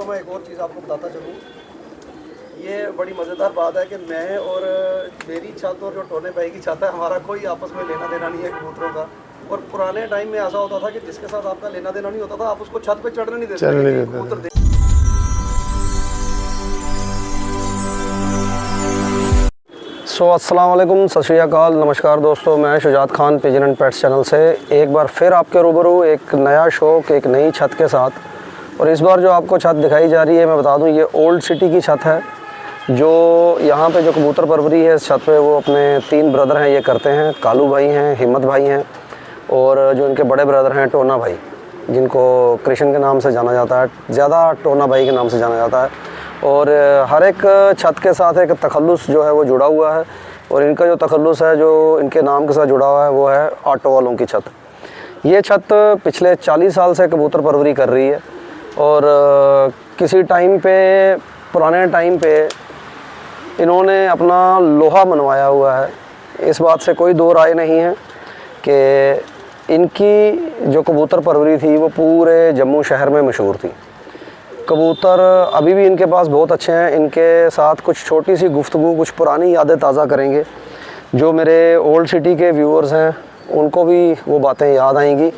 दोस्तों मैं एक और चीज़ आपको बताता चलूँ। ये बड़ी मज़ेदार बात है कि मैं और मेरी छत और जो टोने भाई की छत है, हमारा कोई आपस में लेना देना नहीं है कबूतरों का। और पुराने टाइम में ऐसा होता था कि जिसके साथ आपका लेना देना नहीं होता था, आप उसको छत पे चढ़ने नहीं देते थे कबूतर। अस्सलाम वालेकुम, सत श्री अकाल, नमस्कार दोस्तों। मैं Shujaat Khan pigeon and pets channel से एक बार फिर आपके रूबरू एक नया शौक, एक नई छत के साथ। और इस बार जो आपको छत दिखाई जा रही है, मैं बता दूं, ये ओल्ड सिटी की छत है। जो यहाँ पे जो कबूतर परवरी है इस छत पे, वो अपने 3 ब्रदर हैं, ये करते हैं। कालू भाई हैं, हिम्मत भाई हैं, और जो इनके बड़े ब्रदर हैं टोना भाई, जिनको कृष्ण के नाम से जाना जाता है, ज़्यादा टोना भाई के नाम से जाना जाता है। और हर एक छत के साथ एक तखल्लुस जो है वो जुड़ा हुआ है। और इनका जो तखल्लुस है, जो इनके नाम के साथ जुड़ा हुआ है, वो है ऑटो वालों की छत। ये छत पिछले 40 साल से कबूतर परवरी कर रही है। और किसी टाइम पे, पुराने टाइम पे, इन्होंने अपना लोहा मनवाया हुआ है। इस बात से कोई दो राय नहीं है कि इनकी जो कबूतर परवरी थी वो पूरे जम्मू शहर में मशहूर थी। कबूतर अभी भी इनके पास बहुत अच्छे हैं। इनके साथ कुछ छोटी सी गुफ्तगू, कुछ पुरानी यादें ताज़ा करेंगे। जो मेरे ओल्ड सिटी के व्यूअर्स हैं उनको भी वो बातें याद आएंगी।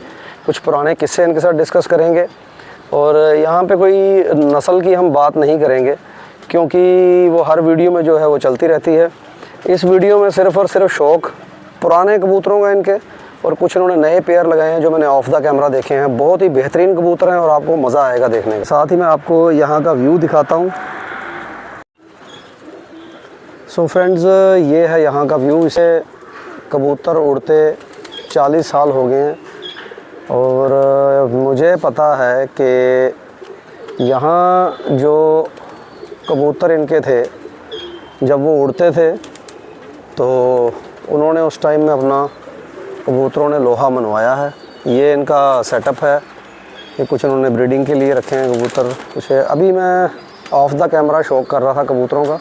कुछ पुराने किस्से इनके साथ डिस्कस करेंगे। और यहाँ पे कोई नस्ल की हम बात नहीं करेंगे, क्योंकि वो हर वीडियो में जो है वो चलती रहती है। इस वीडियो में सिर्फ़ और सिर्फ शौक़ पुराने कबूतरों का इनके, और कुछ इन्होंने नए पेयर लगाए हैं जो मैंने ऑफ द कैमरा देखे हैं। बहुत ही बेहतरीन कबूतर हैं और आपको मज़ा आएगा देखने का। साथ ही मैं आपको यहाँ का व्यू दिखाता हूँ। सो फ्रेंड्स, ये है यहाँ का व्यू। इसे कबूतर उड़ते 40 साल हो गए हैं। और मुझे पता है कि यहाँ जो कबूतर इनके थे, जब वो उड़ते थे तो उन्होंने उस टाइम में अपना कबूतरों ने लोहा मनवाया है। ये इनका सेटअप है। ये कुछ इन्होंने ब्रीडिंग के लिए रखे हैं कबूतर। कुछ है, अभी मैं ऑफ द कैमरा शौक कर रहा था कबूतरों का,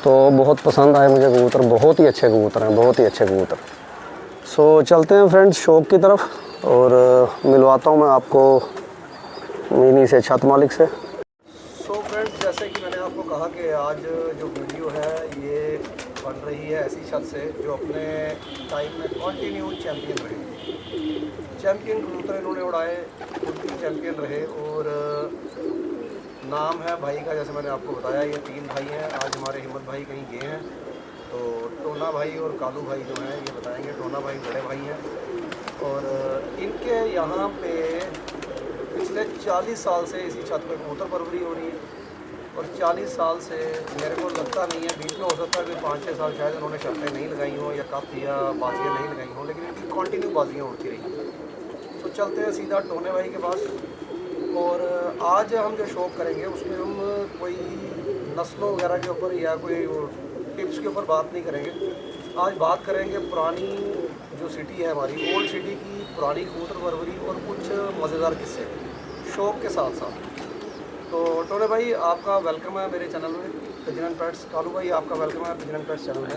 तो बहुत पसंद आए मुझे कबूतर। बहुत ही अच्छे कबूतर हैं, बहुत ही अच्छे कबूतर। सो चलते हैं फ्रेंड्स शौक की तरफ, और मिलवाता हूँ मैं आपको मिनी से छत मालिक से। सो फ्रेंड्स, जैसे कि मैंने आपको कहा कि आज जो वीडियो है ये बन रही है ऐसी छत से जो अपने टाइम में कंटिन्यू चैम्पियन रहे। चैम्पियन कबूतर इन्होंने उड़ाए, खुद भी चैम्पियन रहे। और नाम है भाई का, जैसे मैंने आपको बताया, ये 3 भाई हैं। आज हमारे हिम्मत भाई कहीं गए हैं, तो टोना भाई और कालू भाई जो हैं ये बताएंगे। टोना भाई बड़े भाई हैं, और इनके यहाँ पे पिछले 40 साल से इसी छत पे कबूतर परवरी हो रही है। और 40 साल से मेरे को लगता नहीं है, बीच में हो सकता है कि 5-6 साल शायद उन्होंने शर्तें नहीं लगाई हों या कप या बाजियाँ नहीं लगाई हों, लेकिन इनकी कंटिन्यू बाजियाँ उड़ती रही। तो चलते हैं सीधा टोने भाई के पास। और आज हम जो शौक करेंगे उसमें हम कोई नस्लों वगैरह के ऊपर या कोई टिप्स के ऊपर बात नहीं करेंगे। आज बात करेंगे पुरानी जो सिटी है हमारी, ओल्ड सिटी की पुरानी कबूतर परवरी और कुछ मज़ेदार किस्से शौक के साथ साथ। तो टोने भाई, आपका वेलकम है मेरे चैनल में पिजन एंड पेट्स। कालू भाई, आपका वेलकम है पिजन एंड पेट्स चैनल में।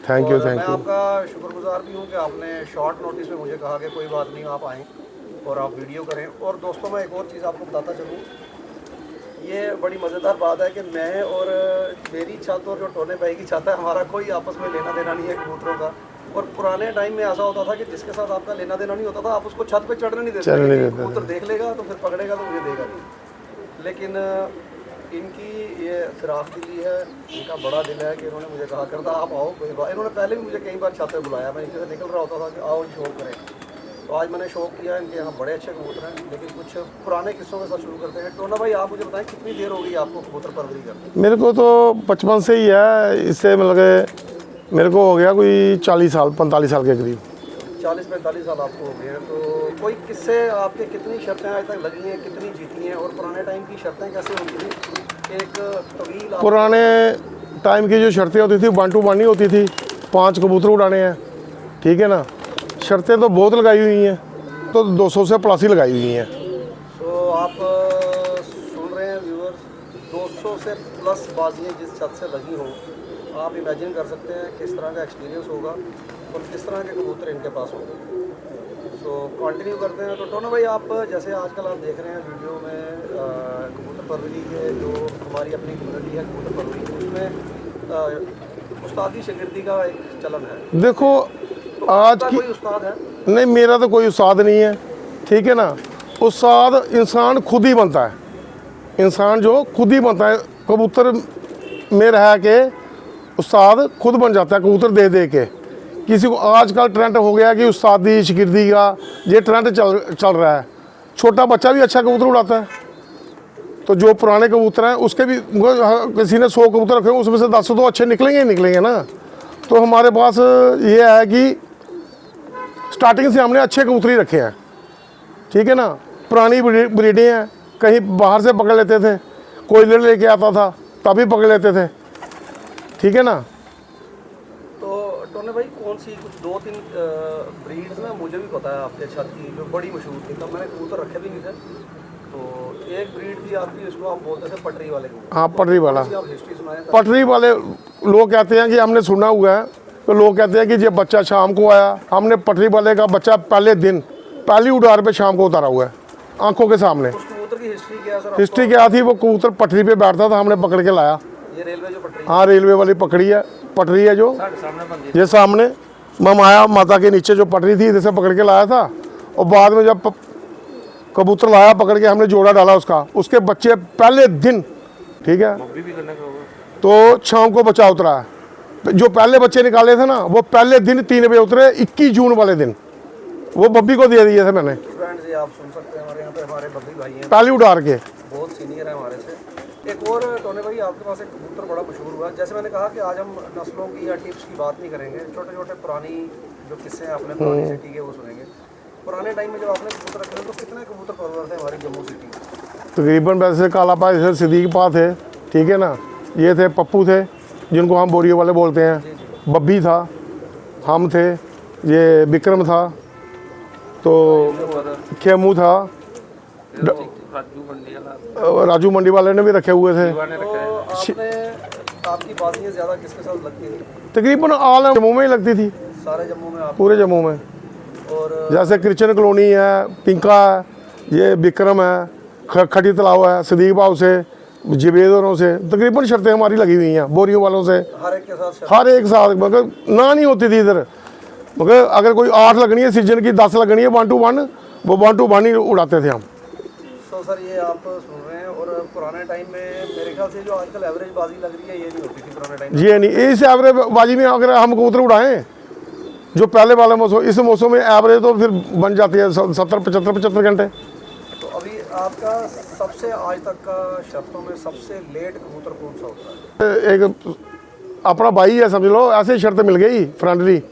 Thank you. मैं आपका शुक्रगुजार भी हूँ कि आपने शॉर्ट नोटिस में मुझे कहा कि कोई बात नहीं, आप आएँ और आप वीडियो करें। और दोस्तों मैं एक और चीज़ आपको बताता चलूँ। ये बड़ी मज़ेदार बात है कि मैं और मेरी छत और जो टोने भाई की छत है, हमारा कोई आपस में लेना देना नहीं है कबूतरों का। और पुराने टाइम में ऐसा होता था कि जिसके साथ आपका लेना देना नहीं होता था, आप उसको छत पे चढ़ने नहीं देते थे। कबूतर देख लेगा तो फिर पकड़ेगा तो मुझे देगा नहीं। लेकिन इनकी ये फिराक दिली है, इनका बड़ा दिल है कि इन्होंने मुझे कहा करता आप आओ कोई बात। इन्होंने पहले भी मुझे कई बार छत पे बुलाया, मैं नीचे से निकल रहा होता था कि आओ शौक करें। तो आज मैंने शौक किया। इनके यहाँ बड़े अच्छे कबूतर हैं। लेकिन कुछ पुराने किस्सों के साथ शुरू करते हैं। टोना भाई, आप मुझे बताएं कितनी देर हो गई आपको कबूतर परवरी करते? मेरे को तो बचपन से ही है। इससे मतलब कि मेरे को हो गया कोई 40 साल 45 साल के करीब। 40-45 साल आपको हो गए हैं। तो कोई किस्से आपके, कितनी शर्तें आज तक लगी हैं, कितनी जीती हैं, और पुराने टाइम की शर्तें कैसे होती थी? एक तवील पुराने टाइम की जो शर्तें होती थी 1 to 1 ही होती थी। 5 कबूतर उड़ाने हैं, ठीक है ना। शर्तें तो बहुत लगाई हुई हैं, तो 200 से प्लस ही लगाई हुई हैं। तो आप सुन रहे हैं व्यूअर्स, 200 से प्लस बाजियाँ जिस छत से लगी हों, आप इमेजिन कर सकते हैं किस तरह का एक्सपीरियंस होगा और किस तरह के कबूतर इनके पास होंगे। सो कंटिन्यू करते हैं। तो टोना भाई, आप जैसे आजकल आप देख रहे हैं वीडियो में कबूतर परवरी के जो हमारी अपनी कम्युनिटी है कबूतर परवरी, उसमें उस्तादी शागिर्दी का एक चलन है। देखो तो आज आपका की कोई उस्ताद है? नहीं, मेरा तो कोई उस्ताद नहीं है, ठीक है ना। उस्ताद इंसान खुद ही बनता है, इंसान जो खुद ही बनता है। कबूतर में रह के उस्ताद खुद बन जाता है कबूतर दे दे के। किसी को आजकल ट्रेंड हो गया कि उस्तादी शागिर्दी का ये ट्रेंड चल रहा है। छोटा बच्चा भी अच्छा कबूतर उड़ाता है। तो जो पुराने कबूतर हैं उसके भी किसी ने 100 कबूतर रखे, उसमें से 10 तो अच्छे निकलेंगे ही निकलेंगे ना। तो हमारे पास ये है कि स्टार्टिंग से हमने अच्छे कबूतर ही रखे हैं, ठीक है ना। पुरानी ब्रीडें हैं, कहीं बाहर से पकड़ लेते थे, कोई लेके आता था तभी पकड़ लेते थे, ठीक है ना। तो टोने भाई कौन सी कुछ 2-3 ब्रीड्स में मुझे भी पता है आपके छत की जो बड़ी मशहूर थी, तब मैंने कबूतर रखे भी नहीं थे। तो एक ब्रीड थी आपकी, इसको आप बोलते थे पटरी वाले कबूतर। हाँ, पटरी वाला। आप हिस्ट्री सुनाए। पटरी वाले लोग कहते हैं कि हमने सुना हुआ है, तो लोग कहते हैं कि जब बच्चा शाम को आया, हमने पटरी वाले का बच्चा पहले दिन पहली उड़ार पे शाम को उतारा हुआ है आंखों के सामने। उस कबूतर की हिस्ट्री क्या है सर? हिस्ट्री क्या थी, वो कबूतर पटरी पे बैठता था, हमने पकड़ के लाया। ये रेलवे जो पटरी? हाँ, रेलवे वाली पकड़ी है, पटरी है जो ये सामने ममाया माता के नीचे जो पटरी थी, इधर से पकड़ के लाया था। और बाद में जब कबूतर लाया पकड़ के, हमने जोड़ा डाला उसका, उसके बच्चे पहले दिन, ठीक है, तो शाम को बच्चा उतरा है। जो पहले बच्चे निकाले थे ना, वो पहले दिन 3 बजे उतरे, 21 जून वाले दिन। वो बब्बी को दे दिए थे मैंने। फ्रेंड्स ये आप सुन सकते हैं, हमारे यहाँ पे हमारे बब्बी भाई हैं, पहली उड़ार के, बहुत सीनियर है हमारे से। एक और टोने भाई आपके पास एक कबूतर बड़ा मशहूर हुआ। जैसे मैंने कहा कि आज हम नस्लों की या टिप्स की बात नहीं करेंगे, छोटे छोटे पुरानी जो किस्से हैं अपने पुरानी सिटी के वो सुनेंगे। पुराने टाइम में जब आपने कबूतर रखे थे तो कितने कबूतर परवर थे हमारी जम्मू सिटी में? तकरीबन वैसे काला पा थे, सिद्दीक पा थे, ठीक है ना, ये थे पप्पू थे जिनको हम बोरियो वाले बोलते हैं, बब्बी था, हम थे, ये विक्रम था, तो खेमू था, राजू मंडी वाले ने भी रखे हुए थे। तो आपने आपकी बाजियाँ ज़्यादा किसके साथ लगती थी? तकरीबन आल जम्मू में ही लगती थी, सारे जम्मू में आप? पूरे जम्मू में। और जैसे क्रिश्चियन कॉलोनी है, पिंका है, ये विक्रम है, खटी तालाब है, सदीक भाव से, जवेदों से तकरीबन शर्तें हमारी लगी हुई हैं, बोरियों वालों से, हर एक के साथ? हर एक साथ। मगर ना नहीं होती थी इधर, मगर अगर कोई 8 लगनी है सीजन की, 10 लगनी है 1 to 1, वो 1 to 1 ही उड़ाते थे हम। तो सर ये आप सुन रहे हैं। और पुराने टाइम में मेरे ख्याल से जो आजकल एवरेज बाजी लग रही है, ये नहीं होती थी पुराने टाइम में। ये नहीं, इस एवरेज बाजी में अगर हम कबूतर उड़ाएं जो पहले वाला मौसम, इस मौसम में एवरेज तो फिर बन जाती है 70, 75 घंटे। तो अभी आपका सबसे आज तक का शर्तों में सबसे लेट कबूतर कौन सा होता है? एक अपना भाई है समझ लो, ऐसे ही शर्त मिल गई, फ्रेंडली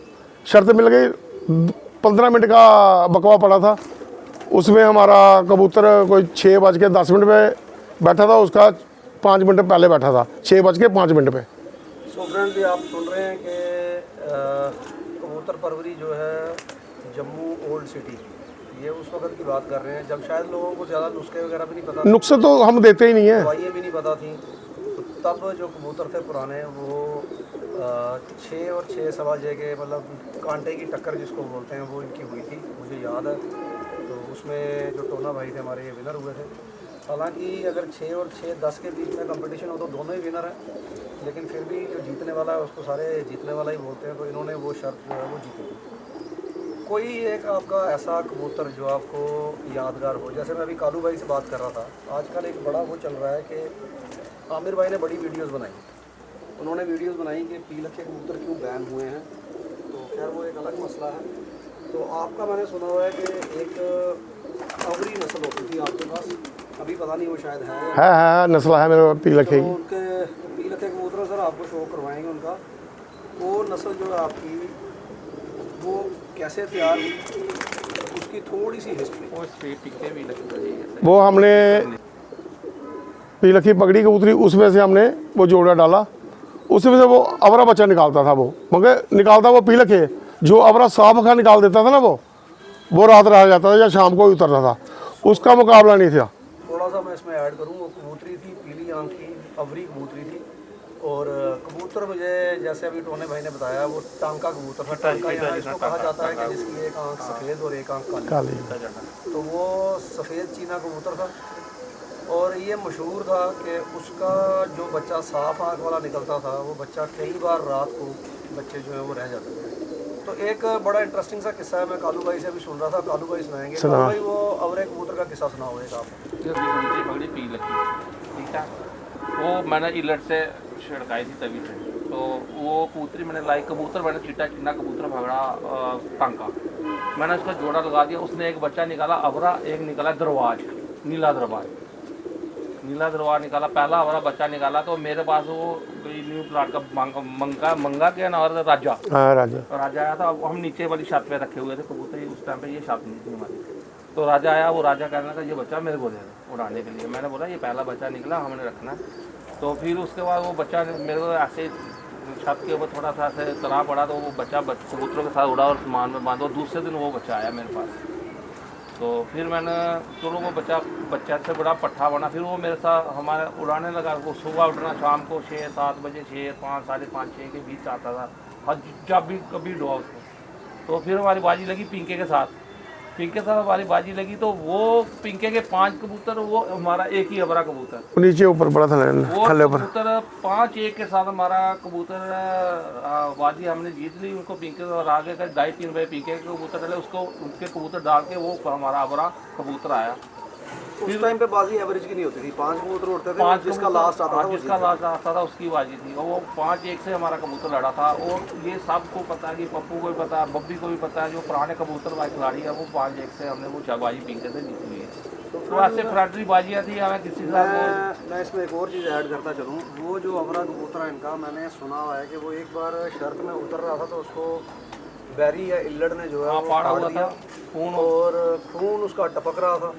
शर्त मिल गई, 15 मिनट का बकवा पड़ा था, उसमें हमारा कबूतर कोई 6:10 पे बैठा था, उसका 5 मिनट पहले बैठा था, 6:05 पे। सो फ्रेंड्स ये आप सुन रहे हैं कि कबूतर परवरी जो है जम्मू ओल्ड सिटी, ये उस वक्त की बात कर रहे हैं जब शायद लोगों को ज़्यादा नुस्खे वगैरह भी नहीं पता, नुस्खे तो हम देते ही नहीं है, दवाइयाँ भी नहीं पता थी। तो तब जो कबूतर थे पुराने वो 6 और 6 के मतलब कांटे की टक्कर जिसको बोलते हैं वो इनकी हुई थी, मुझे याद है। तो उसमें जो टोना भाई थे हमारे, ये विनर हुए थे। हालांकि अगर 6 और 6:10 के बीच में कंपटीशन हो तो दोनों ही विनर हैं, लेकिन फिर भी जो जीतने वाला है उसको सारे जीतने वाला ही बोलते हैं। तो इन्होंने वो शर्त जो है वो जीती थी। कोई एक आपका ऐसा कबूतर जो आपको यादगार हो? जैसे मैं अभी कालू भाई से बात कर रहा था, आजकल एक बड़ा वो चल रहा है कि आमिर भाई ने बड़ी वीडियोस बनाई, उन्होंने वीडियोस बनाई कि पीलख के कबूतर क्यों बैन हुए हैं। तो खैर वो एक अलग मसला है। तो आपका मैंने सुना हुआ है कि एक अवरी नस्ल होती थी आपके पास, अभी पता नहीं वो शायद है नस्ल है मेरे पीलख की। तो उनके पीलख के कबूतर सर आपको शो करवाएंगे उनका। वो नस्ल जो है आपकी वो कैसे तैयार हुई, उसकी थोड़ी सी हिस्ट्री। वो हमने पीलखी पकड़ी कबूतरी, उसमें से हमने वो जोड़ा डाला, उसमें से वो अवरा बच्चा निकालता था, वो मगर निकालता वो पीलख है, जो अवरा साफ खा निकाल देता था ना, वो रात रह जाता था या शाम को ही उतरता था, उसका मुकाबला नहीं था। थोड़ा सा मैं इसमें ऐड करूँ, वो कबूतरी थी पीली आँख की, अवरी कबूतरी थी। और कबूतर मुझे जैसे अभी टोने भाई ने बताया वो टांका कबूतर था। टांका यहाँ इसको कहा जाता है कि जिसकी एक आंख सफ़ेद और एक आंख काली। तो वो सफ़ेद चीना कबूतर था और ये मशहूर था कि उसका जो बच्चा साफ आँख वाला निकलता था, वो बच्चा कई बार रात को बच्चे जो है वो रह जाते थे। तो एक बड़ा इंटरेस्टिंग सा किस्सा है, मैं कालू भाई से भी सुन रहा था, कालू भाई सुनाएंगे। कालू भाई वो अवरे कबूतर का किस्सा सुनाओ एक आप। पगड़ी पी लगी, ठीक है। वो मैंने इलट से छिड़काई थी तभी से, तो वो कबूतरी मैंने लाई, कबूतर मैंने चिट्टा चिन्ना कबूतर भगड़ा टांका, मैंने उसका जोड़ा लगा दिया। उसने एक बच्चा निकाला अवरा, एक निकाला दरवाज, नीला दरवाज निकाला, पहला हमारा बच्चा निकाला। तो मेरे पास वो न्यू प्लाट का मंगा के ना, और राजा आया था। हम नीचे वाली छत पे रखे हुए थे कबूतर, उस टाइम पे ये छत नहीं थी हमारी। तो राजा आया, वो राजा कहने लगा ये बच्चा मेरे को दे दो उड़ाने के लिए। मैंने बोला ये पहला बच्चा निकला, हमने रखना है। तो फिर उसके बाद वो बच्चा मेरे को ऐसे छत के ऊपर थोड़ा सा ऐसे तना पड़ा, तो वो बच्चा कबूतरों के साथ उड़ा और सामान में बांधा। दूसरे दिन वो बच्चा आया मेरे पास, तो फिर मैंने चलो वो बच्चा से बड़ा पट्ठा बना। फिर वो मेरे साथ हमारे उड़ाने लगा। वो सुबह उठना, शाम को 6-7 बजे, 6, 5, 5:30, 6 के बीच आता था, हर जब भी कभी डुआ उसको। तो फिर हमारी बाजी लगी पिंके के साथ हमारी बाजी लगी। तो वो पिंके के 5 कबूतर, वो हमारा एक ही अबरा कबूतर नीचे ऊपर बड़ा था, वो कबूतर 5-1 के साथ हमारा कबूतर बाजी हमने जीत ली। उनको पिंके और आगे का 2:30-3 बजे पिंके के कबूतर डाले, उसको उनके कबूतर डाल के वो हमारा अबरा कबूतर आया। उस टाइम पे बाजी एवरेज की नहीं होती थी, 5 कबूतर उड़ते थे, जिसका लास्ट आता था उसकी बाजी थी। और वो 5-1 से हमारा कबूतर लड़ा था। और ये सबको पता है कि पप्पू को भी पता है, बब्बी को भी पता है, जो पुराने कबूतर वाले खिलाड़ी है, वो 5-1 से हमने वो बाजी पिंके से जीती हुई है। तो ऐसे फ्रंटरी बाजियाँ थी हमें किसी का। मैं इसमें एक और चीज़ ऐड करता चलूँ। वो जो अमरा कबूतर है इनका, मैंने सुना हुआ है कि वो एक बार शर्त में उतर रहा था, तो उसको बैरी या इल्लड़ ने जो है फाड़ा हुआ था, खून उसका टपक रहा था।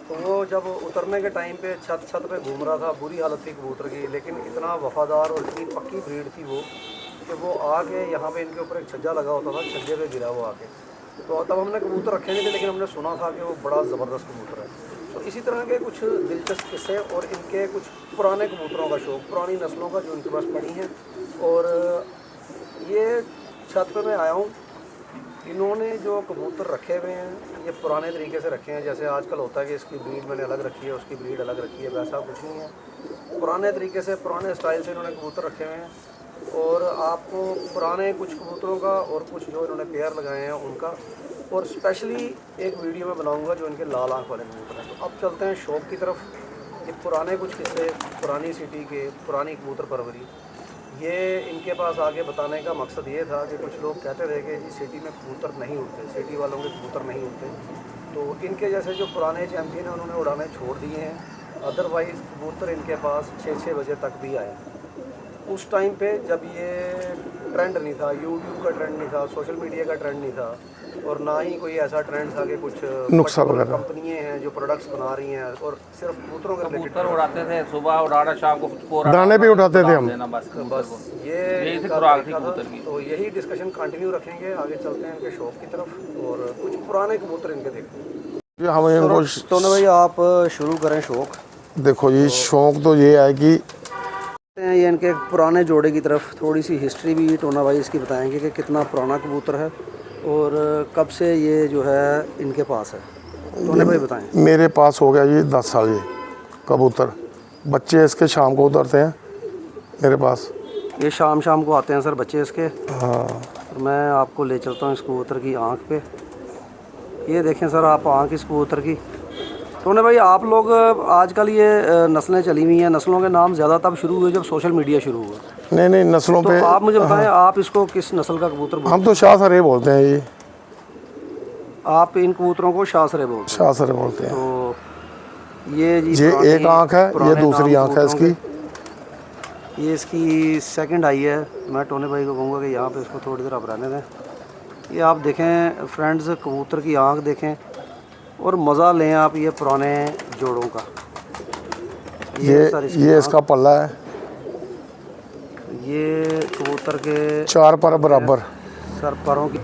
तो वो जब उतरने के टाइम पे छत पे घूम रहा था, बुरी हालत थी कबूतर की, लेकिन इतना वफादार और इतनी पक्की ब्रीड थी वो कि वो आके यहाँ पे इनके ऊपर एक छज्जा लगा होता था, छज्जे पे गिरा वो आके। तो तब हमने कबूतर रखे नहीं थे, लेकिन हमने सुना था कि वो बड़ा ज़बरदस्त कबूतर है। तो इसी तरह के कुछ दिलचस्प किस्से और इनके कुछ पुराने कबूतरों का शौक़, पुरानी नस्लों का जो इनके पास पड़ी हैं। और ये छत पे मैं आया हूँ, इन्होंने जो कबूतर रखे हुए हैं ये पुराने तरीके से रखे हैं। जैसे आजकल होता है कि इसकी ब्रीड मैंने अलग रखी है, उसकी ब्रीड अलग रखी है, वैसा कुछ नहीं है। पुराने तरीके से, पुराने स्टाइल से इन्होंने कबूतर रखे हुए हैं। और आपको पुराने कुछ कबूतरों का और कुछ जो इन्होंने पेयर लगाए हैं उनका, और स्पेशली एक वीडियो में बनाऊँगा जो इनके लाल आँख वाले कबूतर हैं। तो अब चलते हैं शौक़ की तरफ। ये पुराने कुछ किस्से, पुरानी सिटी के, पुरानी कबूतर परवरी, ये इनके पास आगे बताने का मकसद ये था कि कुछ लोग कहते थे कि जी सिटी में कबूतर नहीं उड़ते, सिटी वालों के कबूतर नहीं उड़ते। तो इनके जैसे जो पुराने चैम्पियन हैं उन्होंने उड़ाने छोड़ दिए हैं। अदरवाइज़ कबूतर इनके पास 6-6 बजे तक भी आए। उस टाइम पे जब ये ट्रेंड नहीं था, यूट्यूब का ट्रेंड नहीं था, सोशल मीडिया का ट्रेंड नहीं था, और ना ही कोई ऐसा ट्रेंड था कि कुछ कंपनियां हैं जो प्रोडक्ट्स बना रही हैं और सिर्फ कबूतरों के कबूतर उड़ाते थे, सुबह उड़ाना, शाम को दाने भी उठाते थे हम। बस ये खुराक थी कबूतर की। तो यही डिस्कशन कंटिन्यू रखेंगे, आगे चलते हैं इनके शौक़ की तरफ और कुछ पुराने कबूतर इनके देखते हैं। हम इनको तो ना भाई आप शुरू करें शौक़। देखो जी, शौक़ तो ये है कि ये इनके पुराने जोड़े की तरफ थोड़ी सी हिस्ट्री भी टोना भाई इसकी बताएंगे कि कितना पुराना कबूतर है और कब से ये जो है इनके पास है। टोना भाई बताएं। मेरे पास हो गया ये 10 साल ये कबूतर। बच्चे इसके शाम को उतरते हैं मेरे पास। ये शाम को आते हैं सर बच्चे इसके। हाँ, तो मैं आपको ले चलता हूँ इस कबूतर की आँख पे। ये देखें सर आप आँख इस कबूतर की। टोने भाई आप लोग आजकल ये नस्लें चली हुई हैं, नस्लों के नाम ज़्यादा तब शुरू हुए जब सोशल मीडिया शुरू हुआ। नहीं नस्लों तो पे आप मुझे बताएं आप इसको किस नस्ल का कबूतर बोलते हैं? हम तो शाहसरे बोलते हैं। ये आप इन कबूतरों को शाहसरे बोलते हैं? शाहसरे बोलते हैं। तो ये जी ये एक आँख है, ये दूसरी आँख है इसकी। ये इसकी सेकंड आई है। मैं टोने भाई को कहूँगा कि यहाँ पे इसको थोड़ी देर आप रहने दें। ये आप देखें फ्रेंड्स, कबूतर की आँख देखें और मज़ा लें आप ये पुराने जोड़ों का। ये इसका पल्ला है। ये कबूतर के 4 पर बराबर सर परों की।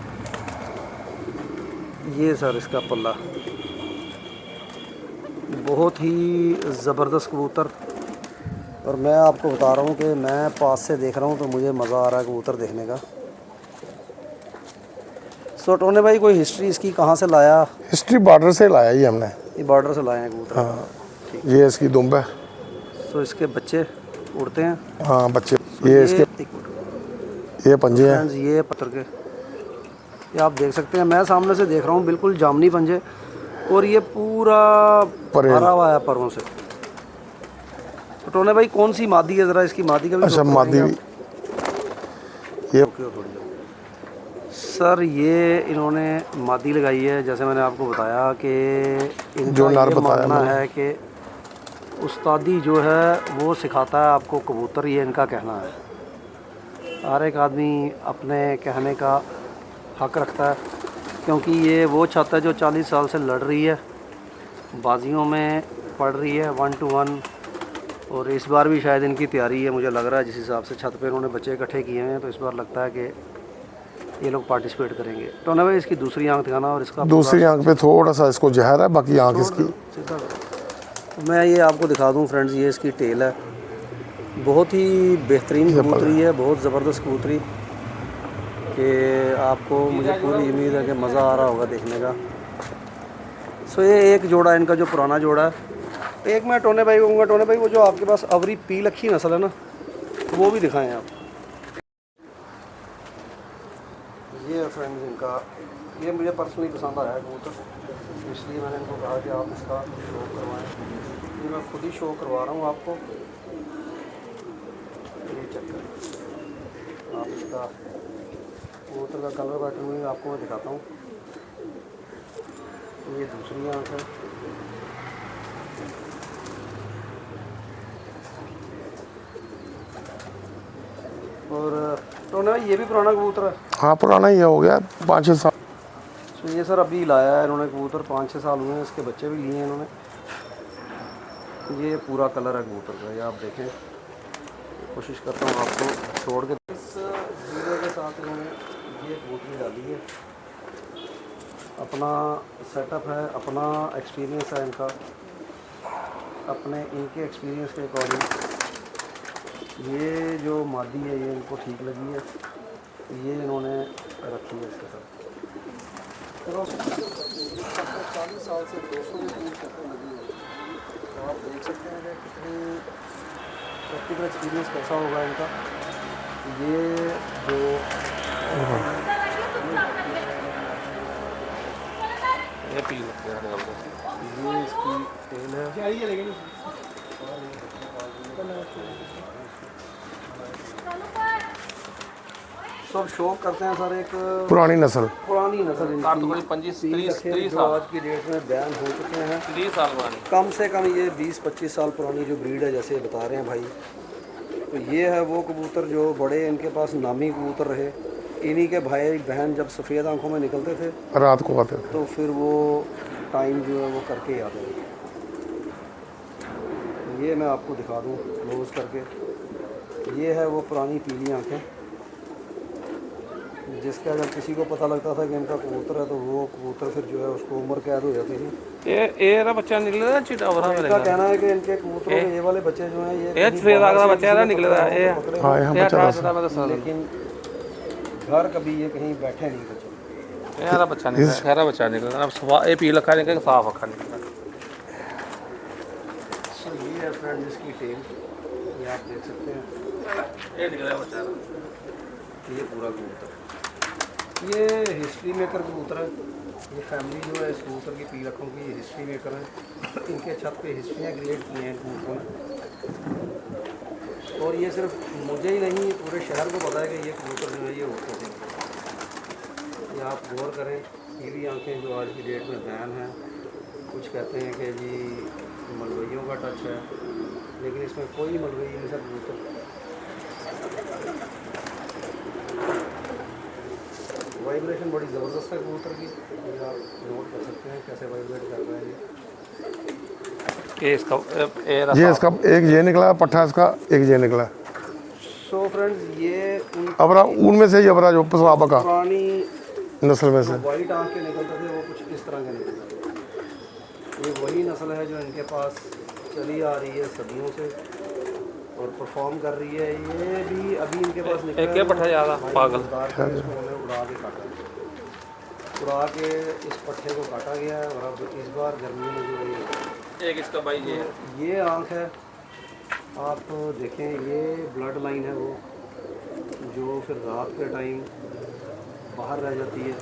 ये सर इसका पल्ला बहुत ही ज़बरदस्त कबूतर। और मैं आपको बता रहा हूँ कि मैं पास से देख रहा हूँ तो मुझे मज़ा आ रहा है कबूतर देखने का। सो टोने भाई कोई हिस्ट्री इसकी कहाँ से लाया? हिस्ट्री बॉर्डर से लाया ही हमने। ये बॉर्डर से लाए हैं कबूतर। हाँ, ये इसकी दुम्ब है। तो इसके बच्चे उड़ते हैं। हाँ बच्चे, ये इसके एक मिनट ये पंजे हैं। फ्रेंड्स, ये पत्थर के, ये आप देख सकते हैं, मैं सामने से देख रहा हूँ, बिल्कुल जामनी पंजे, और ये पूरा परे। भरा हुआ है परों से। तो टोने भाई कौन सी मादी है, ज़रा इसकी मादी का भी अच्छा तो मादी बताएंगे भी ये आप? थोड़ी देर। सर ये इन्होंने मादी लगाई है, जैसे मैंने आपको बताया कि इनका जो नर ये बताया मानना मैंने। है कि उस्तादी जो है वो सिखाता है आपको कबूतर, ये इनका कहना है। हर एक आदमी अपने कहने का हक रखता है, क्योंकि ये वो छत है जो 40 साल से लड़ रही है, बाजियों में पड़ रही है 1 to 1, और इस बार भी शायद इनकी तैयारी है, मुझे लग रहा है जिस हिसाब से छत पे इन्होंने बच्चे इकट्ठे किए हैं, तो इस बार लगता है कि ये लोग पार्टिसिपेट करेंगे। तो ना भाई इसकी दूसरी आंख दिखाना, और इसका दूसरी आंख पे थोड़ा सा इसको जहर है, बाकी आंख इसकी सीधा तो मैं ये आपको दिखा दूं फ्रेंड्स, ये इसकी टेल है, बहुत ही बेहतरीन कबूतरी है, बहुत ज़बरदस्त कबूतरी, कि आपको मुझे पूरी उम्मीद है कि मज़ा आ रहा होगा देखने का। सो ये एक जोड़ा इनका जो पुराना जोड़ा है। एक मैं टोने भाई को कहूँगा, टोने भाई वो जो आपके पास अवरी पी लखी नस्ल है ना, वो भी दिखाएं आप। ये है फ्रेंड्स इनका, ये मुझे पर्सनली पसंद आया है कबूतर, इसलिए मैंने इनको कहा कि आप इसका शो करवाएं। ये मैं खुद ही शो करवा रहा हूँ आपको, ये चेक करें आप, इसका कबूतर का कलर पैटर्न भी आपको मैं दिखाता हूँ। ये दूसरी आँख है, और तो ना ये भी पुराना कबूतर है। हाँ पुराना ही हो गया 5-6 साल। तो ये सर अभी लाया है इन्होंने कबूतर, 5-6 साल हुए हैं, इसके बच्चे भी लिए हैं इन्होंने। ये पूरा कलर है कबूतर का, ये आप देखें, कोशिश करता हूँ आपको छोड़ के। इस वीडियो के साथ इन्होंने ये कबूतरी डाली है, अपना सेटअप है, अपना एक्सपीरियंस है इनका, अपने इनके एक्सपीरियंस के अकॉर्डिंग ये जो मादी है ये इनको ठीक लगी है, ये इन्होंने रखी है इसके साथ। 40 साल से 200 के करीब शक्ल लगी है, तो आप देख सकते हैं कि कितनी प्रैक्टिकल एक्सपीरियंस कैसा होगा इनका। ये जो ये पी लगते हैं ये इसकी टेल है, सब शो करते हैं सर। एक पुरानी नस्ल पुरानी नस्ल इनकी, 25-30 जो साल आज की डेट में बैन हो चुके हैं, 30 साल पुरानी। कम से कम ये 20-25 साल पुरानी जो ब्रीड है, जैसे बता रहे हैं भाई। तो ये है वो कबूतर जो बड़े इनके पास नामी कबूतर रहे, इन्हीं के भाई बहन जब सफ़ेद आंखों में निकलते थे रात को आते थे। तो फिर वो टाइम जो है वो करके ही आते थे। ये मैं आपको दिखा दूँ क्लोज करके, ये है वो पुरानी पीली आंखें, जिसका अगर किसी को पता लगता था कि इनका कबूतर है तो वो कबूतर फिर जो है उसको उम्र कैद हो जाती थी। ये ना बच्चा निकले था चिटा वरा इनका कहना है कि इनके कबूतरों के ये वाले बच्चे जो हैं ये सफेद आग का बच्चा है निकले था ये। हाँ यहाँ बच्चा था। मैं तो लेकिन घर कभी ये कहीं बैठे नहीं बच्चे। यार बच्चा निकला, खैरा बच्चा निकला ना, सफा ये पी लखा निकला, साफ अखा निकला। सो ये है फ्रेंड इसकी टेल, ये आप देख सकते हैं, ये निकला बच्चा, ये पूरा कबूतर, ये हिस्ट्री मेकर कबूतर है। ये फैमिली जो है इस कबूतर की पी रखों की हिस्ट्री मेकर है, इनके छत पे हिस्ट्रियाँ क्रिएट की हैं कबूतरों ने, और ये सिर्फ मुझे ही नहीं पूरे शहर को पता है कि ये कबूतर जो है ये उड़ते थे। ये आप गौर करें, पीली आंखें जो आज की डेट में बैन हैं, कुछ कहते हैं कि जी मलवइयों का टच है, लेकिन इसमें कोई मलवई नहीं सर कबूतर। वाइब्रेशन बड़ी ज़बरदस्त है कबूतर की, ये आप नोट कर सकते हैं कैसे वाइब्रेट कर रहा है ये इसका ये इसका एक ये निकला पट्ठा, इसका एक ये निकला। सो फ्रेंड्स ये अबरा उनमें से ही अबरा जो पसवाबा का पुरानी नस्ल में से वाइट आँख के निकलते थे वो कुछ इस तरह के निकलते थे। ये वही नस्ल है जो इनके पास चली आ रही है सदियों से और परफॉर्म कर रही है। ये भी अभी इनके पास निकला एक पट्ठा ज़्यादा पागल, इसको उन्हें उड़ा के काटा, उड़ा के इस पट्टे को काटा गया है, और अब इस बार गर्मी में जो है एक इसका भाई ये है। ये आँख है, आप देखें ये ब्लड लाइन है वो, जो फिर रात के टाइम बाहर रह जाती है।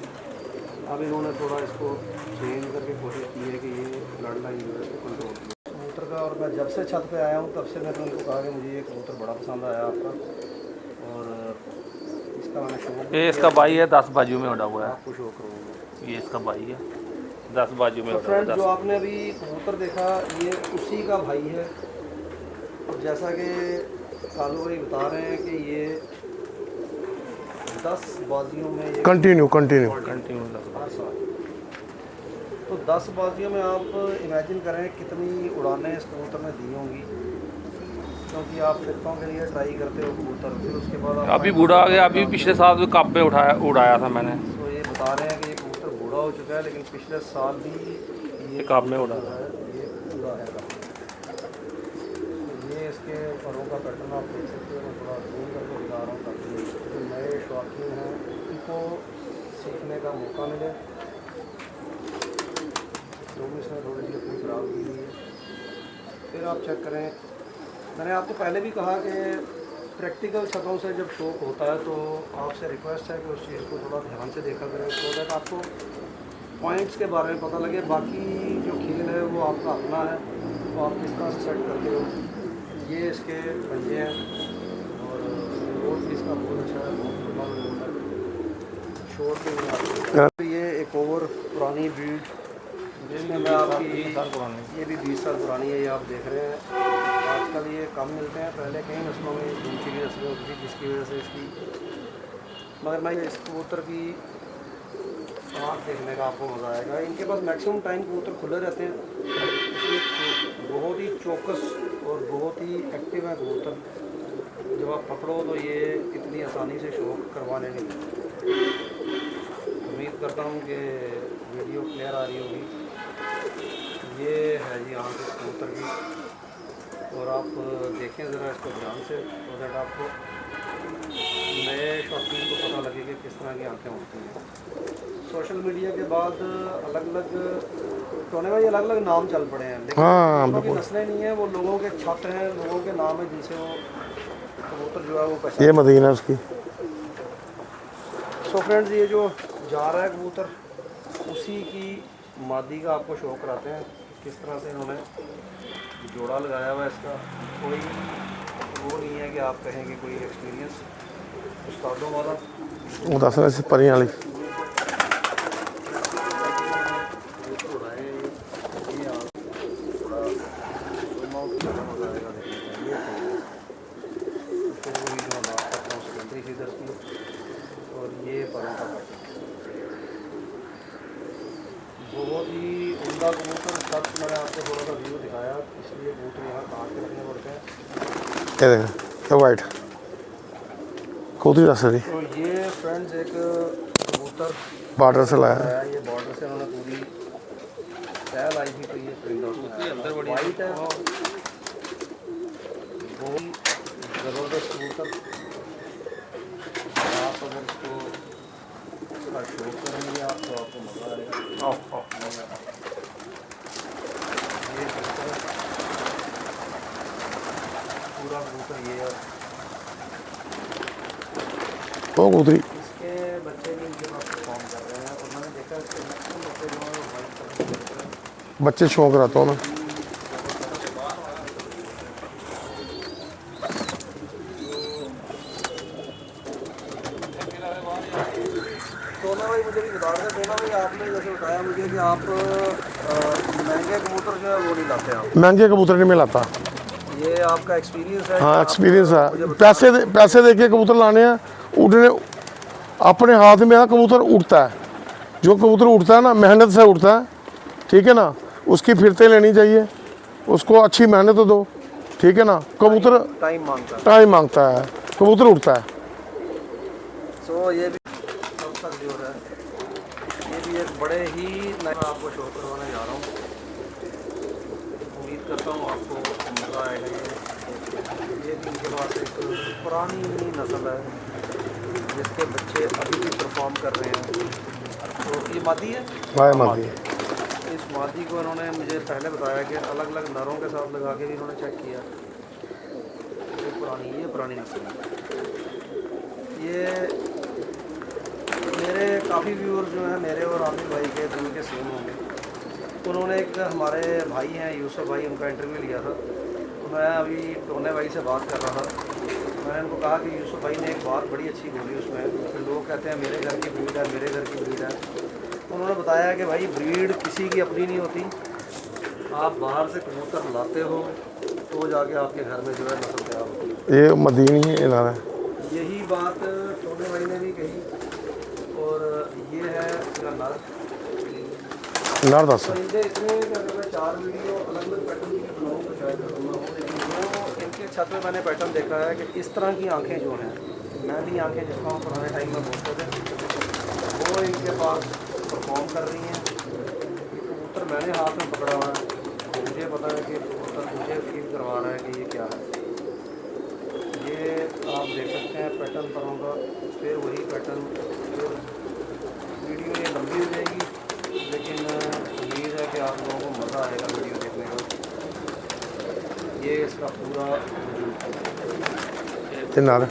अब इन्होंने थोड़ा इसको चेंज करके कोशिश की है कि ये ब्लड लाइन जो है इसको कंट्रोल किया कबूतर का। और मैं जब से छत पे आया हूँ तब से मैंने उनको कहा कि मुझे ये कबूतर बड़ा पसंद आया आपका, और इसका मैंने शौक ये इसका भाई है, 10 बाजू में उड़ा हुआ है। आपको शौक करूँगा। ये इसका भाई है, 10 बाजू में तो उड़ा हुआ है। फ्रेंड, जो आपने अभी कबूतर देखा ये उसी का भाई है। और जैसा कि कालू भाई बता रहे हैं कि ये 10 बाजियों में ये कंटिन्यू कंटिन्यू हर साल, तो 10 बाजियों में आप इमेजिन करें कितनी उड़ानें इस कबूतर ने दी होंगी, क्योंकि आप फिरतों के लिए ट्राई करते हो कबूतर, फिर उसके बाद आप अभी बूढ़ा आ गया। अभी पिछले साल भी कप पे उड़ाया था मैंने। तो ये बता रहे हैं कि ये कबूतर बूढ़ा हो चुका है, लेकिन पिछले साल भी ये कप में उड़ा जो है ये उड़ाया था। तो ये इसके परों का पैटर्न आप देख सकते हो। मैं थोड़ा जूम करके दिखा रहा हूँ ताकि जो नए शौकीन हैं उनको सीखने का मौका मिले। जो भी इसमें थोड़ी सी अपनी खराब की हुई है, फिर आप चेक करें। मैंने आपको पहले भी कहा कि प्रैक्टिकल छतों से जब शौक होता है तो आपसे रिक्वेस्ट है कि उस चीज़ को थोड़ा ध्यान से देखा करें, सो दैट आपको पॉइंट्स के बारे में पता लगे। बाकी जो खेल है वो आपका अपना है, तो आप किस तरह से सेट करते हो। ये इसके पंजे हैं और रोड भी इसका बहुत अच्छा है, बहुत लंबा रोड है, शोर के नहीं आते। ये एक और पुरानी ब्रीड जिसमें मैं आपकी ये भी 20 साल पुरानी है, ये आप देख रहे हैं। आजकल ये कम मिलते हैं, पहले कई नस्लों में ऊँची की नस्लें होती थी जिसकी वजह से इसकी, मगर मैं इस कबूतर की आँख देखने का आपको मज़ा आएगा। इनके पास मैक्सिमम टाइम कबूतर खुले रहते हैं, इसलिए बहुत ही चौकस और बहुत ही एक्टिव है कबूतर। जब आप पकड़ो तो ये इतनी आसानी से शौक करवाने नहीं लगते। उम्मीद करता हूँ कि वीडियो क्लियर आ रही होगी। ये है जी आँख इस कबूतर की, और आप देखें ज़रा इसको ध्यान से, तो दैट आपको नए शौकीन को पता लगे कि किस तरह की आँखें होती हैं। सोशल मीडिया के बाद अलग अलग टोने में अलग अलग नाम चल पड़े हैं, लेकिन हाँ, की नस्लें नहीं है, वो लोगों के छत हैं, लोगों के नाम है जिनसे वो कबूतर जो है वो पहचान। ये मदीना उसकी। सो फ्रेंड्स, ये जो जा रहा है कबूतर उसी की मादी का आपको शौक कराते हैं। किस तरह से इन्होंने जोड़ा लगाया हुआ है इसका, कोई वो नहीं है कि आप कहें कि कोई एक्सपीरियंस उस्तादों वाला। वो दस रहे से परी वाली और ये परों का बहुत ही उम्दा कबूतर। सब मैंने आपको थोड़ा सा व्यू दिखाया, इसलिए कबूतर यहाँ काट के रखने पड़ते हैं। ये देखा, ये वाइट कबूतरी दस रही। तो ये फ्रेंड्स एक कबूतर बॉर्डर से लाया है। है, ये बॉर्डर से उन्होंने पूरी तैल आई थी, तो ये प्रिंट आउट वाइट है, बहुत ही ज़बरदस्त कबूतर। आप अगर इसको इसका शौक करेंगे आप तो आपको मज़ा आएगा। ये कबूतर पूरा कबूतर ये है, वो कबूतरी इसके बच्चे भी इनके पास परफॉर्म कर रहे हैं। और मैंने देखा इसके मैक्सिमम बच्चे जो हैं वो वाइट कलर के होते हैं। बच्चे शौक रहता हूँ ना। सोना भाई मुझे भी बता रहे थे, सोना भाई आपने जैसे बताया मुझे कि आप महंगे कबूतर जो है वो नहीं लाते आप, महंगे कबूतर नहीं मैं लाता। ये आपका एक्सपीरियंस है? हाँ, एक्सपीरियंस है। पैसे दे के कबूतर लाने हैं, उड़ने अपने हाथ में है। कबूतर उड़ता है, जो कबूतर उड़ता है ना मेहनत से उड़ता है, ठीक है ना। उसकी फिरते लेनी चाहिए, उसको अच्छी मेहनत दो, ठीक है ना। कबूतर टाइम मांगता है, कबूतर उड़ता है। सो ये भी अब तक जो है ये भी एक बड़े ही नया आपको शो करवाने जा रहा हूँ। उम्मीद करता हूँ आपको मज़ा आएगा। ये इनके पास एक पुरानी नस्ल है जिसके बच्चे अभी भी परफॉर्म कर रहे हैं। तो ये मादी है, वाह मादी इस मादी को इन्होंने मुझे पहले बताया कि अलग अलग नरों के साथ लगा के भी इन्होंने चेक किया। ये पुरानी नस्ल है। ये मेरे काफ़ी व्यूअर्स जो हैं मेरे और आमिर भाई के दिल के सेम होंगे। उन्होंने एक हमारे भाई हैं यूसुफ भाई, उनका इंटरव्यू लिया था। तो मैं अभी टोने भाई से बात कर रहा था। मैंने उनको कहा कि यूसुफ भाई ने एक बात बड़ी अच्छी बोली उसमें, फिर लोग कहते हैं मेरे घर की ब्रीड है, मेरे घर की ब्रीड है। उन्होंने बताया कि भाई ब्रीड किसी की अपनी नहीं होती, आप बाहर से कबूतर लाते हो तो जाके आपके घर में जो है नस्ल तैयार होती है। ये मदीनी है इनारा। यही बात टोने भाई ने भी कही। और ये है इसका नर। नर दस तो इनके इतने अगर मैं 4 वीडियो अलग अलग पैटर्न की बनाऊँ तो शायद करूँगा, लेकिन जो इनके छत में मैंने पैटर्न देखा है कि इस तरह की आंखें जो हैं, मैली आंखें जिसको हम पुराने टाइम में बोलते थे, वो इनके पास परफॉर्म कर रही हैं। कबूतर मैंने हाथ में पकड़ा हुआ है, मुझे पता है कि कबूतर मुझे फील करवा रहा है कि ये क्या है। ये आप देख सकते हैं पैटर्न पर होगा, फिर वही पैटर्न। फिर वीडियो ये लंबी हो जाएगी, लेकिन उम्मीद है कि आप लोगों को मज़ा आएगा वीडियो देखने का। ये इसका पूरा इनारा।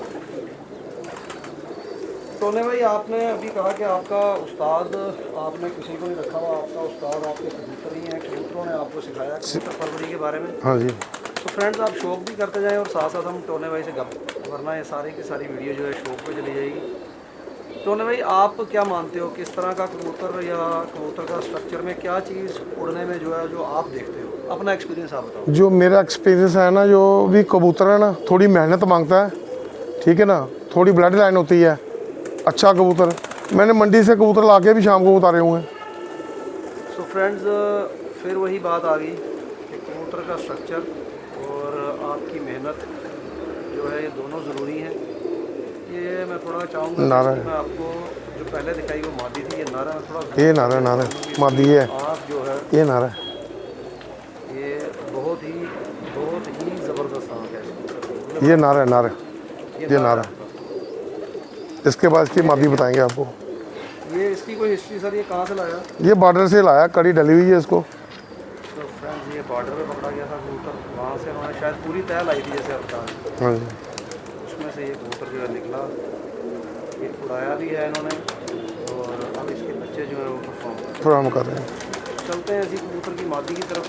टोने भाई, आपने अभी कहा कि आपका उस्ताद, आपने किसी को नहीं रखा हुआ, आपका उस्ताद आपके कबूतर ही हैं, कबूतरों ने आपको सिखाया कबूतर परवरी के बारे में। हाँ जी। तो फ्रेंड्स, आप शौक भी करते जाएं और साथ साथ हम टोने भाई से गप, वरना ये सारी की सारी वीडियो जो है शौक पे चली जाएगी। टोने भाई, आप क्या मानते हो किस तरह का कबूतर या कबूतर का स्ट्रक्चर में क्या चीज़ उड़ने में जो है जो आप देखते हो, अपना एक्सपीरियंस आप बताओ। जो मेरा एक्सपीरियंस है ना, जो भी कबूतर है ना, थोड़ी मेहनत मांगता है, ठीक है ना, थोड़ी ब्लड लाइन होती है। अच्छा कबूतर मैंने मंडी से कबूतर ला के भी शाम को उतारे हुए हैं। सो फ्रेंड्स, फिर वही बात आ गई कि कबूतर का स्ट्रक्चर और आपकी मेहनत जो है ये दोनों ज़रूरी हैं। ये मैं थोड़ा चाहूँगा नारा कि मैं आपको जो पहले दिखाई वो मादी थी, ये नारा है थोड़ा। ये नारा मादी है, आप जो है ये नारा ये बहुत ही ज़बरदस्त आँख है। ये नारा ये नारा। इसके बाद इसकी मादी बताएंगे आपको। ये इसकी कोई हिस्ट्री सर, ये कहाँ से लाया? ये बॉर्डर से लाया, कड़ी डली हुई है इसको। तो फ्रेंड्स, ये बॉर्डर पे पकड़ा गया था कबूतर, वहाँ से उन्होंने शायद पूरी तय लाई थी जैसे आप बता रहे हैं। हाँ जी। उसमें से ये कबूतर जो है निकला, ये उड़ाया भी है इन्होंने, और अब इसके बच्चे जो है वो परफॉर्म कर रहे हैं। चलते हैं इसी कबूतर की मादी की तरफ।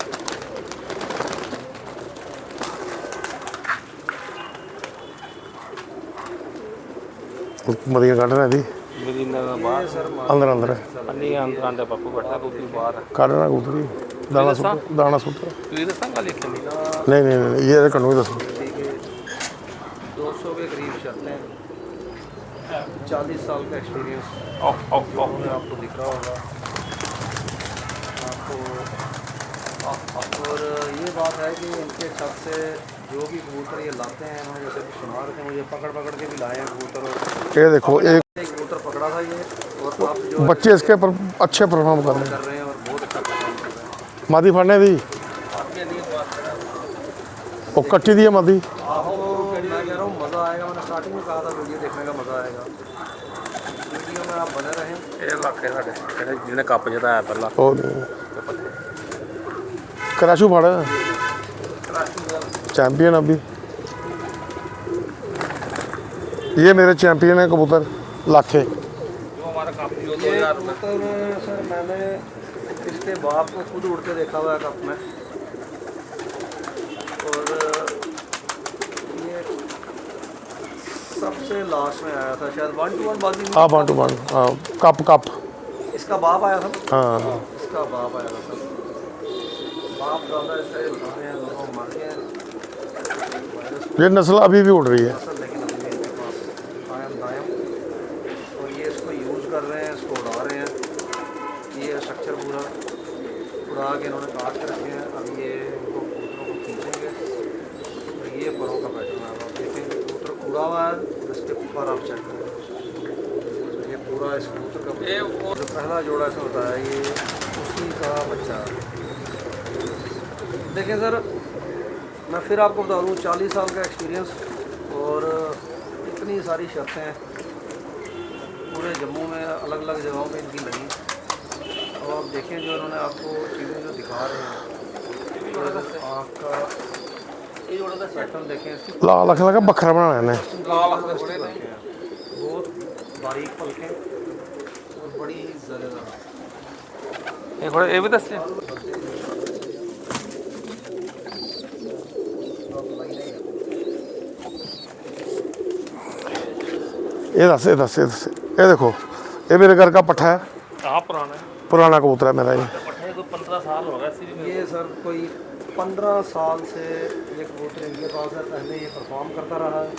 मदिया काटना थी मदीना का बाहर सर अंदर अंदर है अन्नी अंदर पप्पू बैठा दूसरी बाहर है। काटना कबूतरी दाना सूत्र तू ये दसा गल लिखी नहीं ये कन्नू ही दसो। ठीक है, 200 के करीब शर्तें, 40 साल का एक्सपीरियंस आपको दिख रहा होगा आपको। और ये बात है कि इनके छत से जो भी कबूतर ये लाते हैं, इन्होंने जैसे कि सुना रहे थे, मुझे पकड़ के भी लाए हैं कबूतर। और ये देखो एक कबूतर पकड़ा था ये, और आप जो बच्चे इसके पर अच्छे परफॉर्म कर रहे कर रहे हैं और बहुत अच्छा परफॉर्म कर रहे हैं। हैं। मादी फड़ने दी आपके लिए बात करें, वो कट्टी दी है मादी। आपको मैं कह रहा हूँ मज़ा आएगा। मैंने स्टार्टिंग में कहा था वीडियो देखने का मज़ा आएगा। वीडियो में आप बने रहें। ਇਹ ਇਲਾਕੇ ਸਾਡੇ ਜਿਹਨੇ ਕੱਪ ਜਿਤਾਇਆ ਪਹਿਲਾਂ ਉਹ कराचू फड़ चैंपियन अभी। ये मेरे चैंपियन है कबूतर लाखे। जो हमारा कप जो ये कबूतर सर मैंने इसके बाप को खुद उड़ते देखा हुआ है कप में। और ये सबसे लास्ट में आया था शायद 1-to-1 बाजी में। हाँ 1-to-1 हाँ कप इसका बाप आया था ना? हाँ इसका बाप आया था सर। बाप ज़्यादा ऐसे खाने हैं, लोगों मर गए। ये नस्ल अभी भी उड़ रही है। नस्ल लेकिन अभी भी इनके पास कायम दायम। और ये इसको यूज़ कर रहे हैं, इसको उड़ा रहे हैं। ये स्ट्रक्चर पूरा उड़ा के इन्होंने काट के रखे हैं। अब ये इनको कबूतरों को खींचेंगे और ये परों का पैटर्न है। आप देखेंगे कबूतर उड़ा हुआ है, इसके ऊपर आप चेक करें। ये पूरा इस कबूतर का जो पहला जोड़ा इसमें बताया, ये उसी का बच्चा है। देखें सर, मैं फिर आपको बता दूँ 40 साल का एक्सपीरियंस और इतनी सारी शर्तें पूरे जम्मू में अलग अलग जगहों पे इनकी लगी। और आप देखें जो उन्होंने आपको चीज़ें जो दिखा रहे हैं, आँख का ये जोड़ा दा पैटर्न देखें, इसकी लाल अख लगा बखरा बनाना है लाल अख जोड़े ने बहुत बारीक पलकें और बड़ी ही ज़्यादा ये थोड़े ये भी दस्से ये दस ये देखो ये मेरे घर का पट्ठा है, कहाँ पुराना है पुराना कबूतर है मेरा ये। पट्टे कोई 15 साल हो गए इसी में ये सर कोई 15 साल से ये कबूतर इनके पास है। पहले ये परफॉर्म करता रहा है,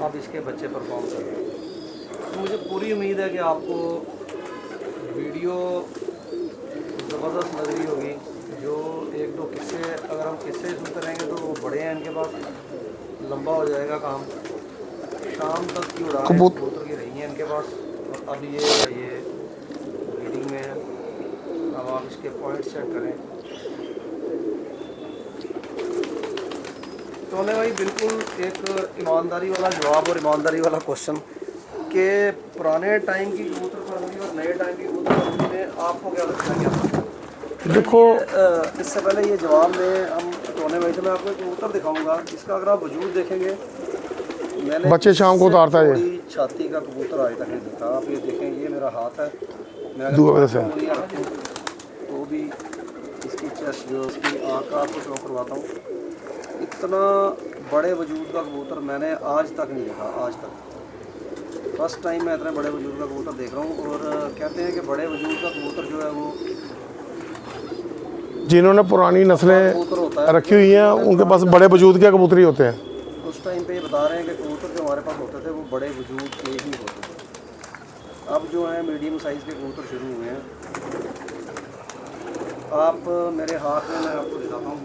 अब इसके बच्चे परफॉर्म कर रहे हैं। तो मुझे पूरी उम्मीद है कि आपको वीडियो ज़बरदस्त लग रही होगी। जो एक दो किस्से, अगर हम किस्से सुनते रहेंगे तो वो बड़े हैं इनके पास, लंबा हो जाएगा काम। शाम तक की उड़ान कबूतर की रही है इनके पास। और अब ये ब्रीडिंग में है। अब आप इसके पॉइंट सेट करें। तो ने भाई बिल्कुल एक ईमानदारी वाला जवाब और ईमानदारी वाला क्वेश्चन कि पुराने टाइम की कबूतर फरवरी और नए टाइम की कबूतर फरवरी में आपको क्या लगता है? क्या देखो इससे पहले ये जवाब में हम टोने भाई से मैं आपको एक कबूतर दिखाऊंगा जिसका अगर आप वजूद देखेंगे, मैंने बच्चे शाम को उतारता है ये। थोड़ी छाती का कबूतर आज तक नहीं देखा। आप ये देखें, ये मेरा हाथ है, मैं अगर दूर वजह से। उंगलियां रखूं तो भी इसकी चेस्ट जो इसकी आँख का आपको शो करवाता हूँ। इतना बड़े वजूद का कबूतर मैंने आज तक नहीं देखा, आज तक फर्स्ट टाइम मैं इतने बड़े वजूद का कबूतर देख रहा हूँ। और कहते हैं कि बड़े वजूद का कबूतर जो है वो जिन्होंने पुरानी नस्लें कबूतर होता है, रखी हुई हैं उनके पास बड़े वजूद के कबूतर ही होते हैं। उस टाइम पे ये बता रहे हैं कि कबूतर जो हमारे पास होते थे वो बड़े वजूद के ही होते थे। अब जो है मीडियम साइज़ के कबूतर शुरू हुए हैं। आप मेरे हाथ में मैं आपको दिखाता हूँ,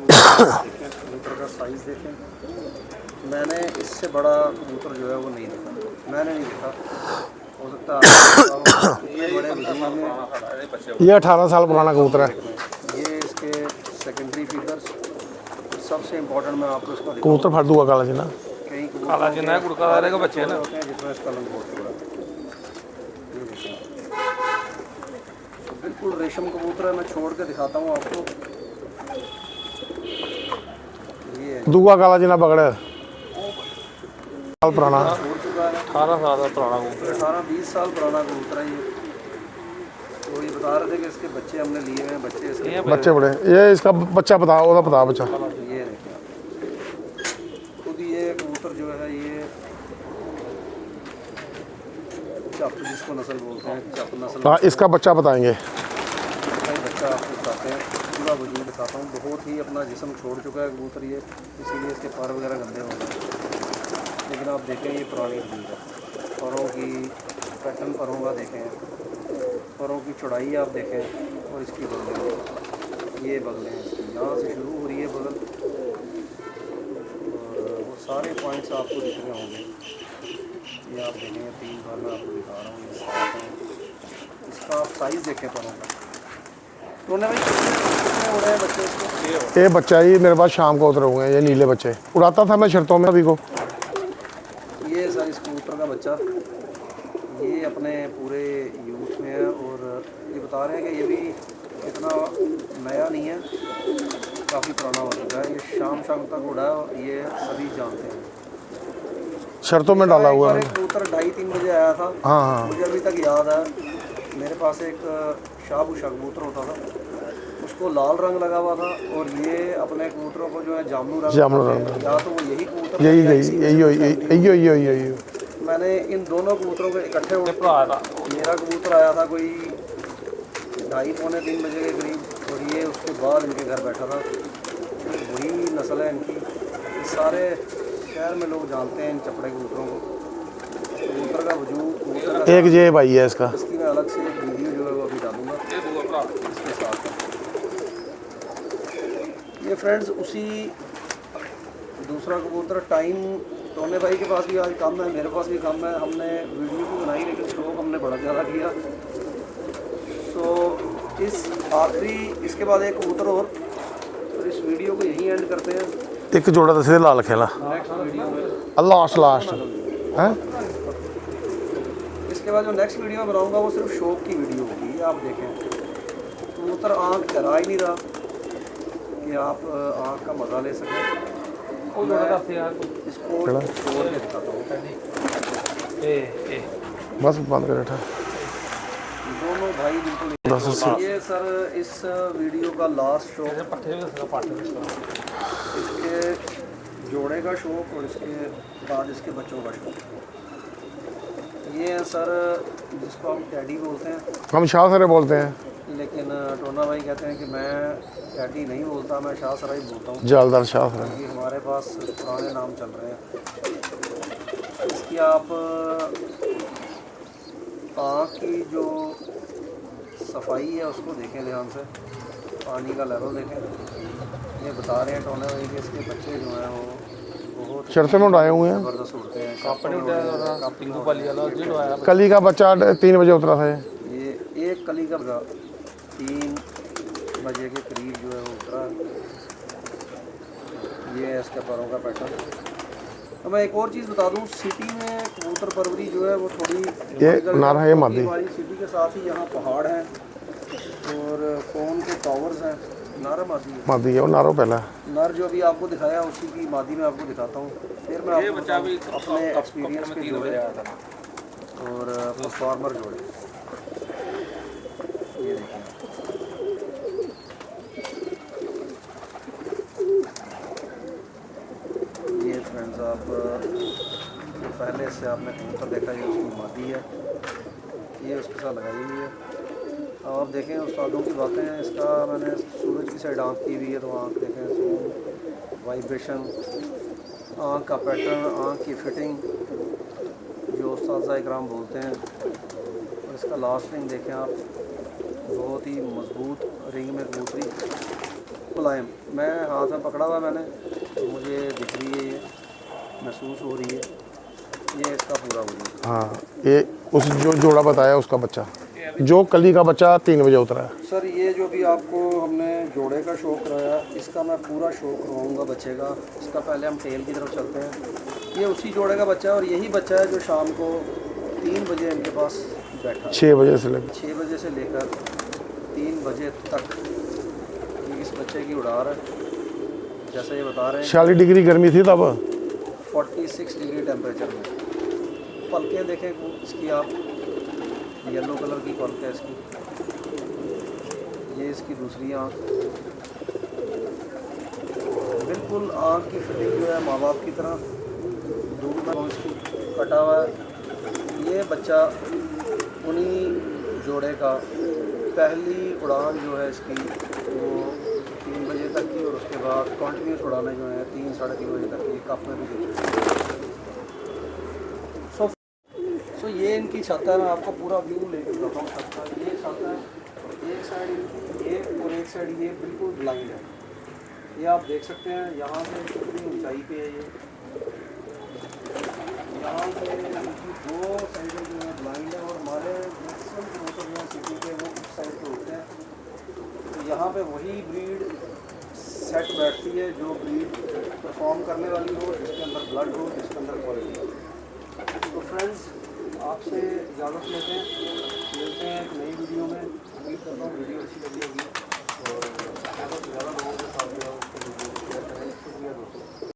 देखें कबूतर का साइज़ देखें। मैंने इससे बड़ा कबूतर जो है वो नहीं देखा, मैंने नहीं देखा। हो सकता है ये बड़े वजूद में। ये 18 साल पुराना कबूतर है। ये इसके सेकेंडरी फीचर्स। सबसे इम्पोर्टेंट मैं आपको इसका दिखाऊं। कबूतर फट दूंगा काला जिना। कहीं काला जिन्ना है, गुड़का वाले का बच्चे है ना। होते हैं जिसमें इसका लंग बहुत बड़ा है। ये देखिए, तो बिल्कुल रेशम कबूतर है। मैं छोड़ के दिखाता हूँ आपको। ये दूगा काला जिना पकड़े साल पुराना। छोड़ चुका है। 18 साल का पुराना कबूतर 18-20 साल पुराना कबूतर है ये। तो ये बता रहे थे कि इसके बच्चे हमने लिए हुए हैं। बच्चे इसके बच्चे बड़े, ये इसका बच्चा बता, ओदा बता बच्चा। ये देखिए खुद ये कबूतर जो है ये चप जिसको नस्ल बोलते हैं, चप नस्ल हाँ, इसका बच्चा बताएंगे। का ही बच्चा आपको दिखाते हैं। पूरा वजूद दिखाता हूँ। बहुत ही अपना जिस्म छोड़ चुका है कबूतर ये, इसीलिए इसके पर वगैरह गंदे हो गए। लेकिन आप देखें ये पुरानी ब्रीड है। परों की पैटर्न परों का देखें, परों की चौड़ाई आप देखें और इसकी बगलें, ये बगलें हैं इसकी, यहाँ से शुरू हो रही है बगल और वो सारे पॉइंट्स आपको दिख रहे होंगे। ये आप देखेंगे 3 बार मैं आपको दिखा रहा हूँ। ये साफ है। इसका आप साइज़ देखें परों का। तो भाई कितने हो रहे हैं बच्चे इसको? ये बच्चा ही मेरे पास शाम को उतरे हुए हैं, ये नीले बच्चे उड़ाता था मैं शर्तों में अभी को। ये सर इस कबूतर का बच्चा, ये अपने पूरे यूथ में है। और ये बता रहे हैं कि ये भी इतना नया नहीं है, काफ़ी पुराना हो चुका है। ये शाम तक उड़ा है और ये सभी जानते हैं। शर्तों में डाला हुआ है। एक कबूतर 2:30-3 बजे आया था। हाँ हाँ, मुझे अभी तक याद है। मेरे पास एक शाहबूशा कबूतर होता था, उसको लाल रंग लगा हुआ था और ये अपने कबूतरों को जो है जामुन रंग, या तो वो यही कबूतर यही मैंने इन दोनों कबूतरों को इकट्ठे उड़ भरा था। मेरा कबूतर आया था कोई 2:30-3 बजे के करीब और ये उसके बाद इनके घर बैठा था। वही नस्ल है इनकी। ये सारे शहर में लोग जानते हैं इन चपड़े कबूतरों को। कबूतर का वजूद, कबूतर का एक जे भाई है इसका। इसकी मैं अलग से एक वीडियो जो है वो अभी डालूंगा इसके साथ। ये फ्रेंड्स उसी दूसरा कबूतर टाइम टोने भाई के पास भी आज कम है, मेरे पास भी कम है। हमने वीडियो भी बनाई लेकिन शौक हमने बड़ा ज़्यादा किया। सो इस आखिरी इसके बाद एक कबूतर और इस वीडियो को यहीं एंड करते हैं। एक जोड़ा दस लाल खेला नेक्स्ट वीडियो में लास्ट है। इसके बाद जो नेक्स्ट वीडियो बनाऊंगा वो सिर्फ शौक की वीडियो होगी। आप देखें कबूतर आँख करा ही नहीं रहा कि आप आँख का मज़ा ले सकें। ਉਹ ਜਿਹੜਾ ਦੱਸ ਯਾਰ इसको छोड़ के दिखाता हूँ। ਇਹ बस बंद कर बैठा। दोनों भाई बिल्कुल बस उससे- ये सर इस वीडियो का लास्ट शो ਇਹਦੇ ਪੱਠੇ ਵੀ ਦੱਸਣਾ ਪੱਠ ਦੇ ਦੱਸਣਾ इसके जोड़े का शौक और इसके बाद इसके बच्चों का शौक। ये है सर जिसको हम टैडी बोलते हैं, हम शाह सरे बोलते हैं, लेकिन टोना भाई कहते हैं कि मैं टैडी नहीं बोलता, मैं शाह सराय बोलता हूँ जालदार शाह सरे। क्योंकि हमारे पास पुराने नाम चल रहे हैं। इसकी आप आँख की जो सफाई है उसको देखें ध्यान से, पानी का लेवल देखें। ये बता रहे हैं टोना भाई कि इसके बच्चे जो हैं वो बहुत शर्ते में उड़ाए हुए हैं। ज़बरदस्त उड़ते हैं। ਆਪਣੇ ਉੱਤੇ ਪਿੰਗੂ ਪਾਲੀ ਵਾਲਾ ਜਿਹੜਾ ਆਇਆ कली का बच्चा 3 बजे उतरा था ये। ये एक कली का 3 बजे के करीब जो है वो उतरा। ये है इसके पैरों का पैटर्न। तो मैं एक और चीज़ बता दूं, सिटी में कबूतर परवरी जो है वो थोड़ी नारा है, ये मादी। हमारी सिटी के साथ ही यहाँ पहाड़ हैं और फोन के टावर्स हैं। नारा मादी है। मादी है वो, नारो पहला है। नर जो अभी आपको दिखाया उसी की मादी में आपको दिखाता हूँ। फिर मैं ये आपको बच्चा भी अपने एक्सपीरियंस में के 3 बजे जोड़े आया था। और परफॉर्मर जोड़े ये देखें। ये फ्रेंड्स आप पहले से आपने कबूतर देखा, ये उसकी मादी है, ये उसके साथ लगाई हुई है। अब आप देखें उस्तादों की बातें हैं। इसका मैंने सूरज की साइड आँख की हुई है, तो आँख देखें, जूम, वाइब्रेशन, आँख का पैटर्न, आँख की फिटिंग जो उस्ताद इकराम बोलते हैं। और इसका लास्ट रिंग देखें आप, बहुत ही मजबूत रिंग में कबूतरी, मुलायम। मैं हाथ में पकड़ा हुआ मैंने, तो मुझे दिख रही है, ये महसूस हो रही है। ये इसका पूरा वजूद। हाँ, ये उस जो जोड़ा बताया उसका बच्चा, जो कली का बच्चा 3 बजे उतरा है। सर ये जो भी आपको हमने जोड़े का शौक कराया, इसका मैं पूरा शौक करवाऊँगा बच्चे का। इसका पहले हम टेल की तरफ चलते हैं। ये उसी जोड़े का बच्चा है और यही बच्चा है जो शाम को 3 बजे इनके पास बैठा है। 6 बजे से लेकर 6 बजे से लेकर 3 बजे तक ये इस बच्चे की उड़ार है। जैसे ये बता रहे हैं 46 डिग्री गर्मी थी तब। 46 डिग्री टेम्परेचर में। पलकें देखें इसकी आप, येलो कलर की पलक है इसकी। ये इसकी दूसरी आँख, बिल्कुल आँख की फिटिंग जो है माँ बाप की तरह, दूर में इसकी कटा हुआ है। ये बच्चा उन्हीं जोड़े का पहली उड़ान जो है इसकी वो 3 बजे तक की, और उसके बाद कंटिन्यूस उड़ाने जो है 3 साढ़े 3 बजे तक की कप में भी दे चुकी है। सो ये इनकी छत है। मैं आपको पूरा व्यू लेकर बताता हूँ छत का। ये छत है, एक साइड ये और एक साइड ये बिल्कुल ब्लाइंड है। ये आप देख सकते हैं यहाँ से कितनी ऊंचाई पे है ये। यहाँ से इनकी 2 साइडें जो है ब्लाइंड है और हमारे मैक्सिमम कबूतर जो हैं सिटी के वो उस साइड पे होते हैं। तो यहाँ पे वही ब्रीड सेट बैठती है जो ब्रीड परफॉर्म करने वाली हो, जिसके अंदर ब्लड हो, जिसके अंदर क्वालिटी हो। तो फ्रेंड्स आपसे इजाज़त लेते हैं, मिलते हैं एक नई वीडियो में। उम्मीद करता हूँ वीडियो अच्छी लगी होगी और ज़्यादा से ज़्यादा लोगों के साथ जो है उसको शेयर करें। शुक्रिया दोस्तों।